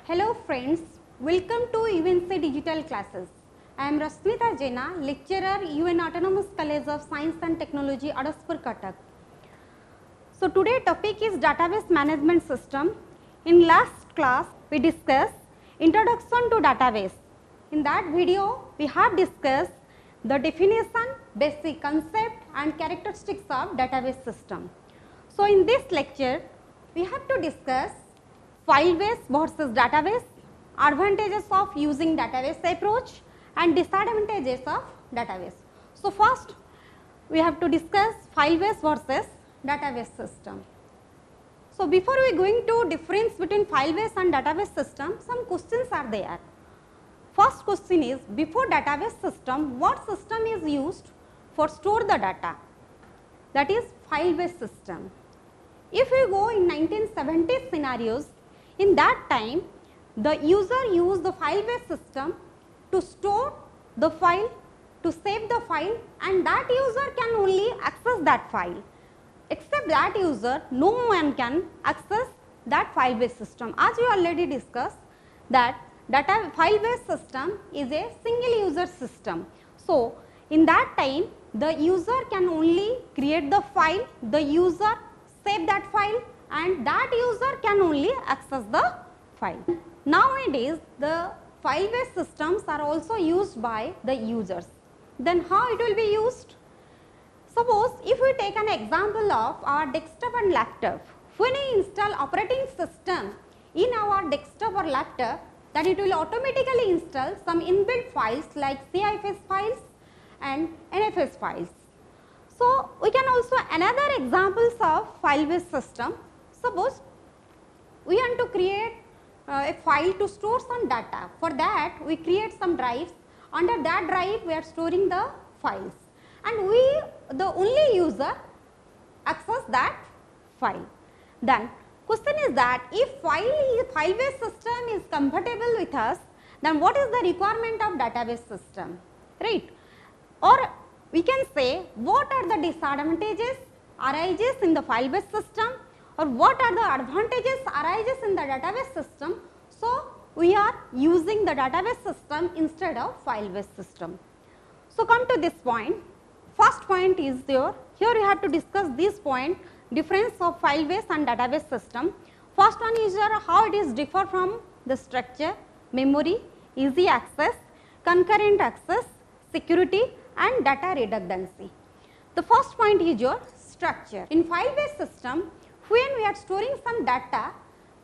Hello friends, welcome to UNC Digital Classes. I am Rasmita Jaina, lecturer, UN Autonomous College of Science and Technology, Adaspur, Cuttack. So today topic is database management system. In last class we discussed introduction to database. In that video we have discussed the definition, basic concept and characteristics of database system. So in this lecture we have to discuss file based versus database, advantages of using database approach and disadvantages of database. So first we have to discuss file based versus database system. So before we going to difference between file based and database system, some questions are there. First question is, before database system, what system is used for store the data? That is file based system. If we go in 1970s scenarios, in that time the user used the file based system to store the file, to save the file, and that user can only access that file. Except that user, no one can access that file based system. As we already discussed that file based system is a single user system. So in that time the user can only create the file, the user save that file, and that user can only access the file. Nowadays the file based systems are also used by the users. Then how it will be used? Suppose if we take an example of our desktop and laptop, when we install operating system in our desktop or laptop, then it will automatically install some inbuilt files like CIFS files and NFS files. So we can also another examples of file based system. Suppose we want to create a file to store some data. For that we create some drives. Under that drive we are storing the files, and we the only user access that file. Then question is that if file based system is compatible with us, then what is the requirement of database system, right? Or we can say what are the disadvantages arises in the file based system, or what are the advantages arises in the database system. So we are using the database system instead of file based system. So come to this point. First point is there. Here you have to discuss this point, difference of file based and database system. First one is how it is differ from the structure, memory, easy access, concurrent access, security and data redundancy. The first point is your structure. In file based system, when we are storing some data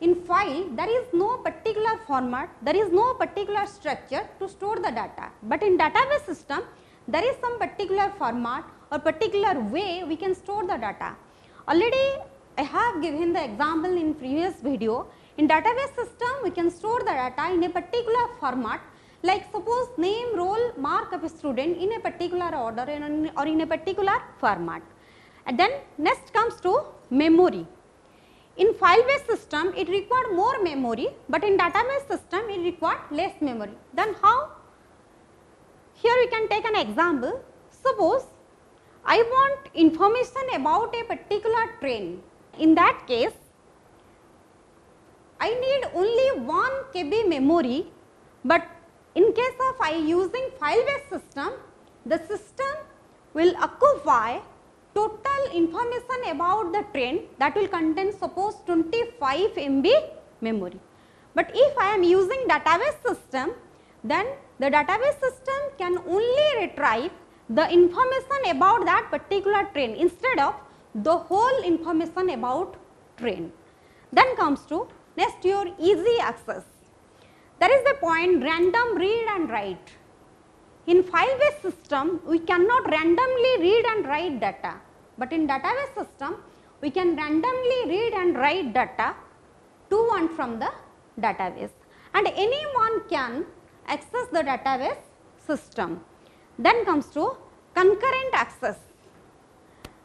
in file, there is no particular format, there is no particular structure to store the data. But in database system, there is some particular format or particular way we can store the data. Already I have given the example in previous video. In database system, we can store the data in a particular format, like suppose name, role, mark of a student in a particular order or in a particular format. And then next comes to memory. In file based system it required more memory, but in database system it required less memory. Then how? Here we can take an example. Suppose I want information about a particular train. In that case I need only 1 KB memory, but in case of I using file based system, the system will occupy total information about the train that will contain suppose 25 MB memory. But if I am using database system, then the database system can only retrieve the information about that particular train instead of the whole information about train. Then comes to next your easy access. There is a point random read and write. In file based system we cannot randomly read and write data, but in database system we can randomly read and write data to and from the database, and anyone can access the database system. Then comes to concurrent access.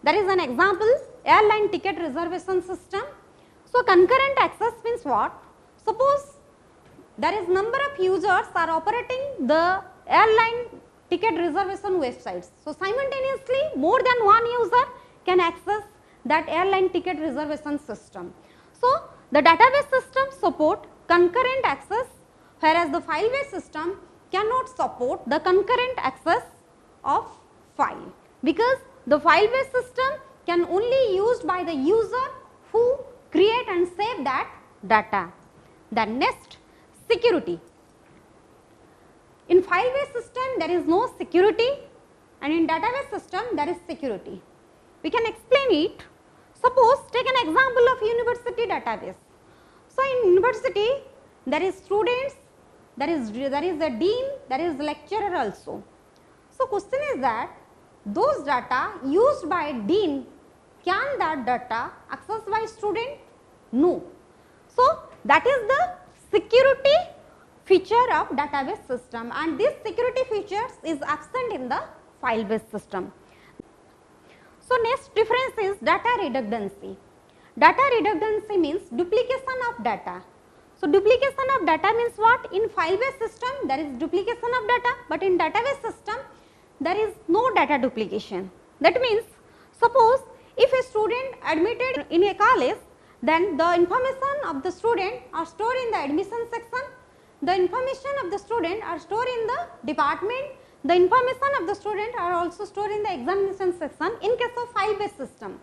There is an example, airline ticket reservation system. So concurrent access means what? Suppose there is number of users are operating the airline ticket reservation websites. So simultaneously more than one user can access that airline ticket reservation system. So the database system support concurrent access, whereas the file based system cannot support the concurrent access of file, because the file based system can only used by the user who create and save that data. Then next, security. In file based system there is no security, and in database system there is security. We can explain it. Suppose take an example of university database. So in university there is students, there is a dean, there is lecturer also. So question is that those data used by dean, can that data accessed by student? No. So that is the security feature of database system, and this security features is absent in the file based system. So next difference is data redundancy. Data redundancy means duplication of data. So duplication of data means what? In file based system there is duplication of data, but in database system there is no data duplication. That means suppose if a student admitted in a college, then the information of the student are stored in the admission section, the information of the student are stored in the department, the information of the student are also stored in the examination section in case of file based system.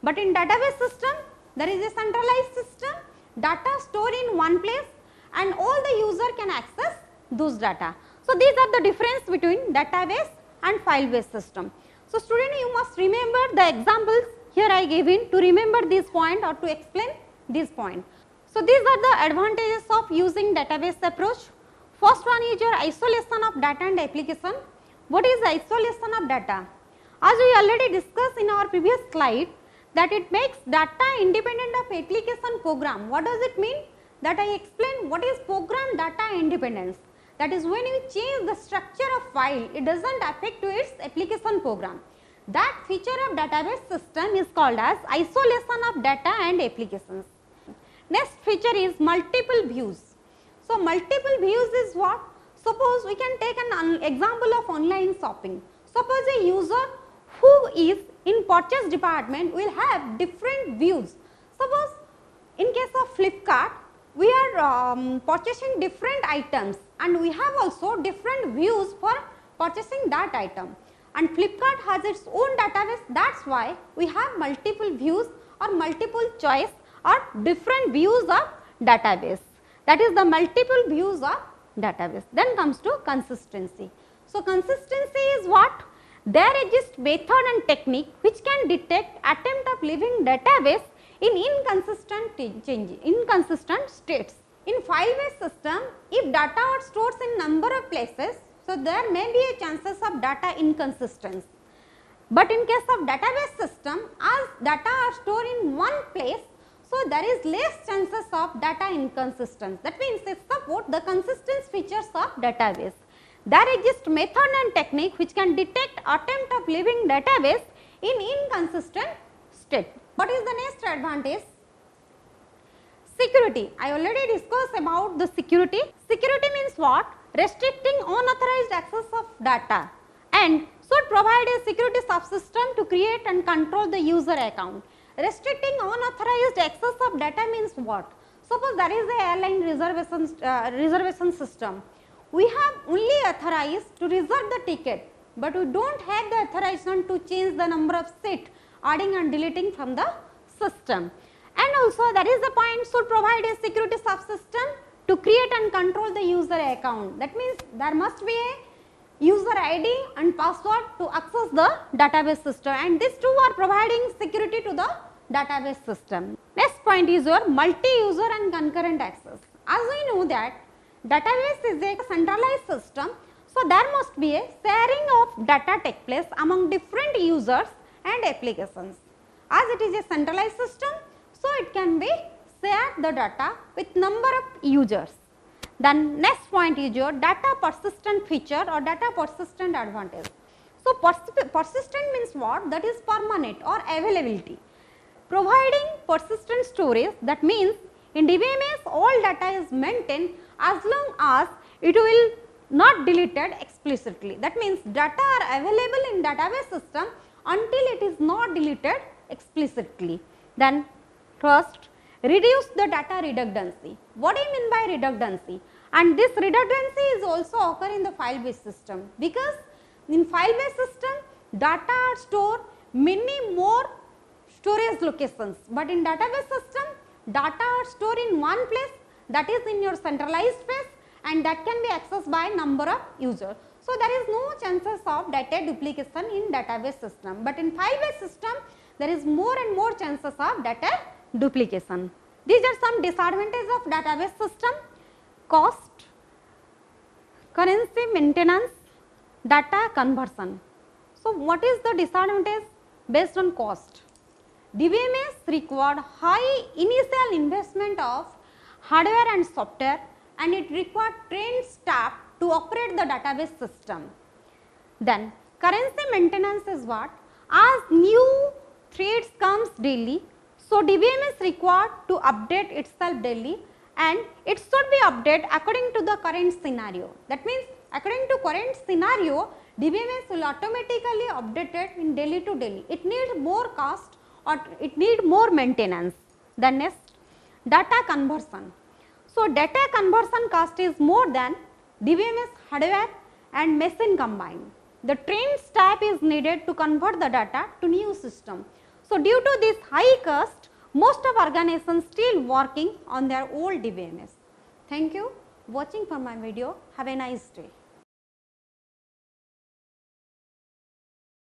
But in database system there is a centralized system, data stored in one place and all the user can access those data. So these are the difference between database and file based system. So student, you must remember the examples here I gave in to remember this point or to explain this point. So these are the advantages of using database approach. First one is your isolation of data and application. What is isolation of data? As we already discussed in our previous slide, that it makes data independent of application program. What does it mean? That I explained what is program data independence. That is when you change the structure of file, it does not affect to its application program. That feature of database system is called as isolation of data and applications. Next feature is multiple views. So multiple views is what? Suppose we can take an example of online shopping. Suppose a user who is in purchase department will have different views. Suppose in case of Flipkart, we are purchasing different items and we have also different views for purchasing that item, and Flipkart has its own database. That is why we have multiple views or multiple choice or different views of database. That is the multiple views of database. Then comes to consistency. So consistency is what? There exists method and technique which can detect attempt of leaving database in inconsistent states. In file based system, if data are stored in number of places, so there may be a chances of data inconsistency. But in case of database system, as data are stored in one place, so there is less chances of data inconsistency. That means it supports the consistency features of database. There exists method and technique which can detect attempt of leaving database in inconsistent state. What is the next advantage? Security. I already discussed about the security. Security means what? Restricting unauthorized access of data and should provide a security subsystem to create and control the user account. Restricting unauthorized access of data means what? Suppose there is a airline reservation system. We have only authorized to reserve the ticket, but we do not have the authorization to change the number of seat, adding and deleting from the system. And also there is a point, should provide a security subsystem to create and control the user account. That means there must be a user ID and password to access the database system, and these two are providing security to the database system. Next point is your multi-user and concurrent access. As we know that database is a centralized system, so there must be a sharing of data take place among different users and applications. As it is a centralized system, so it can be share the data with number of users. Then next point is your data persistent feature or data persistent advantage. So persistent means what? That is permanent or availability. Providing persistent storage, that means in DBMS all data is maintained as long as it will not deleted explicitly. That means data are available in database system until it is not deleted explicitly. Then trust, reduce the data redundancy. What do you mean by redundancy? And this redundancy is also occur in the file based system, because in file based system data are stored many more storage locations, but in database system data are stored in one place, that is in your centralized place, and that can be accessed by number of users. So, there is no chances of data duplication in database system, but in file based system there is more and more chances of data duplication. These are some disadvantages of database system: cost, currency maintenance, data conversion. So, what is the disadvantage based on cost? DBMS required high initial investment of hardware and software, and it required trained staff to operate the database system. Then currency maintenance is what? As new threads comes daily, so DBMS required to update itself daily, and it should be updated according to the current scenario. That means according to current scenario, DBMS will automatically update it in daily to daily. It needs more cost or it needs more maintenance. Then next, data conversion. So, data conversion cost is more than DBMS hardware and machine combined. The trained staff is needed to convert the data to new system. So, due to this high cost, most of organizations still working on their old DBMS. Thank you watching for my video. Have a nice day.